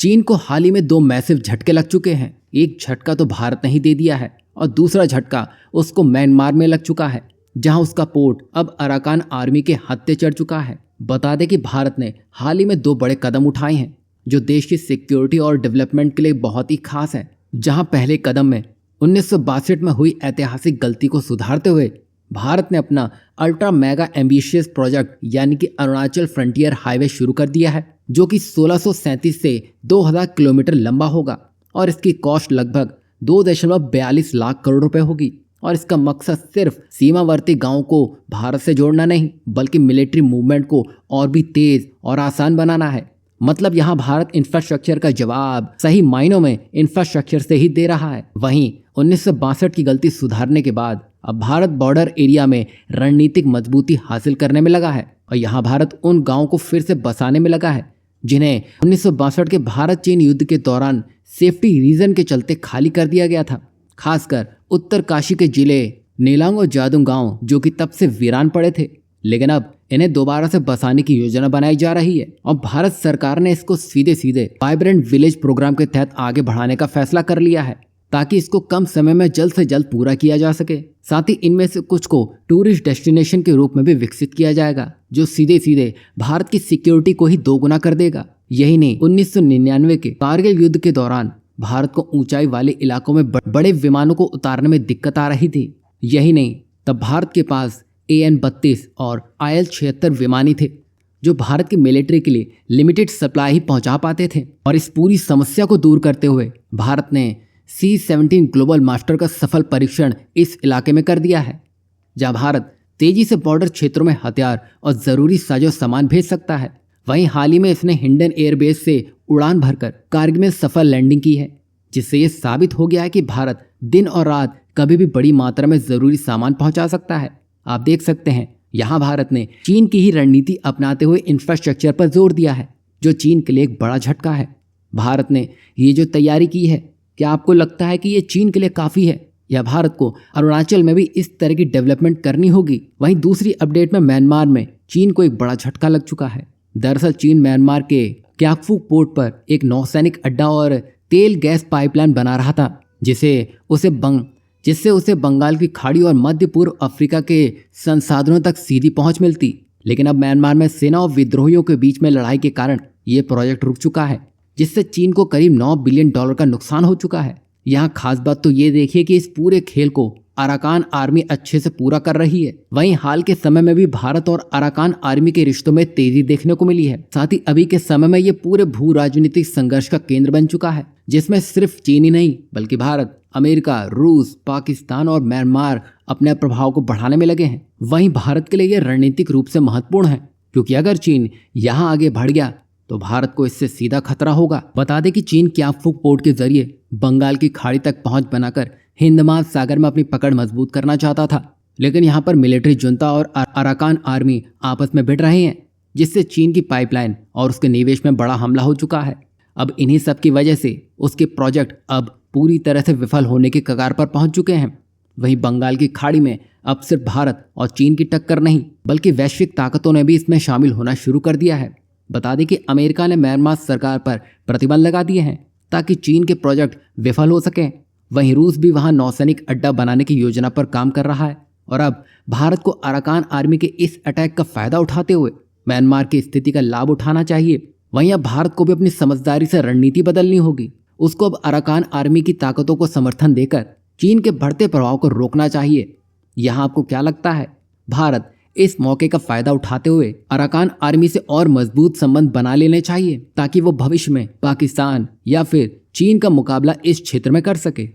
चीन को हाल ही में दो मैसिव झटके लग चुके हैं। एक झटका तो भारत ने ही दे दिया है और दूसरा झटका उसको म्यांमार में लग चुका है, जहां उसका पोर्ट अब अराकान आर्मी के हत्थे चढ़ चुका है। बता दें कि भारत ने हाल ही में दो बड़े कदम उठाए हैं जो देश की सिक्योरिटी और डेवलपमेंट के लिए बहुत ही खास है। जहां पहले कदम में 1962 में हुई ऐतिहासिक गलती को सुधारते हुए भारत ने अपना अल्ट्रा मेगा एम्बिशियस प्रोजेक्ट यानी कि अरुणाचल फ्रंटियर हाईवे शुरू कर दिया है, जो कि 1637 से 2000 किलोमीटर लंबा होगा और इसकी कॉस्ट लगभग 2.42 लाख करोड़ रुपए होगी। और इसका मकसद सिर्फ सीमावर्ती गांवों को भारत से जोड़ना नहीं, बल्कि मिलिट्री मूवमेंट को और भी तेज और आसान बनाना है। मतलब यहाँ भारत इंफ्रास्ट्रक्चर का जवाब सही मायनों में इंफ्रास्ट्रक्चर से ही दे रहा है। वहीं 1962 की गलती सुधारने के बाद अब भारत बॉर्डर एरिया में रणनीतिक मजबूती हासिल करने में लगा है और यहाँ भारत उन गांवों को फिर से बसाने में लगा है जिन्हें 1962 के भारत चीन युद्ध के दौरान सेफ्टी रीजन के चलते खाली कर दिया गया था। खासकर उत्तरकाशी के जिले नेलांग और जादुंग गांव जो कि तब से वीरान पड़े थे, लेकिन अब इन्हें दोबारा से बसाने की योजना बनाई जा रही है और भारत सरकार ने इसको सीधे सीधे वाइब्रेंट विलेज प्रोग्राम के तहत आगे बढ़ाने का फैसला कर लिया है ताकि इसको कम समय में जल्द से जल्द पूरा किया जा सके। साथ ही इनमें से कुछ को टूरिस्ट डेस्टिनेशन के रूप में भी विकसित किया जाएगा जो सीधे सीधे भारत की सिक्योरिटी को ही दोगुना कर देगा। यही नहीं, 1999 के कारगिल युद्ध के दौरान भारत को ऊंचाई वाले इलाकों में बड़े विमानों को उतारने में दिक्कत आ रही थी। यही नहीं, तब भारत के पास AN-32 और IL-76 विमानी थे जो भारत की मिलिट्री के लिए लिमिटेड सप्लाई ही पहुंचा पाते थे। और इस पूरी समस्या को दूर करते हुए भारत ने C-17 ग्लोबल मास्टर का सफल परीक्षण इस इलाके में कर दिया है, जहां भारत तेजी से बॉर्डर क्षेत्रों में हथियार और जरूरी साजो सामान भेज सकता है। वहीं हाल ही में इसने हिंडन एयरबेस से उड़ान भरकर कारगिल में सफल लैंडिंग की है, जिससे यह साबित हो गया है कि भारत दिन और रात कभी भी बड़ी मात्रा में जरूरी सामान पहुंचा सकता है। आप देख सकते हैं यहाँ भारत ने चीन की ही रणनीति अपनाते हुए इंफ्रास्ट्रक्चर पर जोर दिया है, जो चीन के लिए एक बड़ा झटका है। भारत ने ये जो तैयारी की है, क्या आपको लगता है कि ये चीन के लिए काफ़ी है या भारत को अरुणाचल में भी इस तरह की डेवलपमेंट करनी होगी? वहीं दूसरी अपडेट में म्यांमार में चीन को एक बड़ा झटका लग चुका है। दरअसल चीन म्यांमार के क्याकफू पोर्ट पर एक नौसैनिक अड्डा और तेल गैस पाइपलाइन बना रहा था, जिससे उसे बंगाल की खाड़ी और मध्य पूर्व अफ्रीका के संसाधनों तक सीधी पहुंच मिलती। लेकिन अब म्यांमार में सेना और विद्रोहियों के बीच में लड़ाई के कारण ये प्रोजेक्ट रुक चुका है, जिससे चीन को करीब $9 बिलियन का नुकसान हो चुका है। यहाँ खास बात तो ये देखिए कि इस पूरे खेल को अराकान आर्मी अच्छे से पूरा कर रही है। वहीं हाल के समय में भी भारत और अराकान आर्मी के रिश्तों में तेजी देखने को मिली है। साथ ही अभी के समय में ये पूरे भू राजनीतिक संघर्ष का केंद्र बन चुका है, जिसमें सिर्फ चीन ही नहीं बल्कि भारत, अमेरिका, रूस, पाकिस्तान और म्यांमार अपने प्रभाव को बढ़ाने में लगे हैं। वहीं भारत के लिए यह रणनीतिक रूप से महत्वपूर्ण है, क्योंकि अगर चीन यहाँ आगे बढ़ गया तो भारत को इससे सीधा खतरा होगा। बता दें कि चीन क्याकफू पोर्ट के जरिए बंगाल की खाड़ी तक पहुंच बनाकर हिंद महासागर में अपनी पकड़ मजबूत करना चाहता था, लेकिन यहाँ पर मिलिट्री जुंता और अराकान आर्मी आपस में भिड़ रहे हैं, जिससे चीन की पाइपलाइन और उसके निवेश में बड़ा हमला हो चुका है। अब इन्हीं सब की वजह से उसके प्रोजेक्ट अब पूरी तरह से विफल होने की कगार पर पहुंच चुके हैं। वहीं बंगाल की खाड़ी में अब सिर्फ भारत और चीन की टक्कर नहीं बल्कि वैश्विक ताकतों ने भी इसमें शामिल होना शुरू कर दिया है। बता दें कि अमेरिका ने म्यांमार सरकार पर प्रतिबंध लगा दिए हैं ताकि चीन के प्रोजेक्ट विफल हो सकें। वहीं रूस भी वहां नौसैनिक अड्डा बनाने की योजना पर काम कर रहा है और अब भारत को अराकान आर्मी के इस अटैक का फायदा उठाते हुए म्यांमार की स्थिति का लाभ उठाना चाहिए। वहीं अब भारत को भी अपनी समझदारी से रणनीति बदलनी होगी। उसको अब अराकान आर्मी की ताकतों को समर्थन देकर चीन के बढ़ते प्रभाव को रोकना चाहिए। यहाँ आपको क्या लगता है? भारत इस मौके का फायदा उठाते हुए अराकान आर्मी से और मजबूत संबंध बना लेने चाहिए ताकि वो भविष्य में पाकिस्तान या फिर चीन का मुकाबला इस क्षेत्र में कर सके।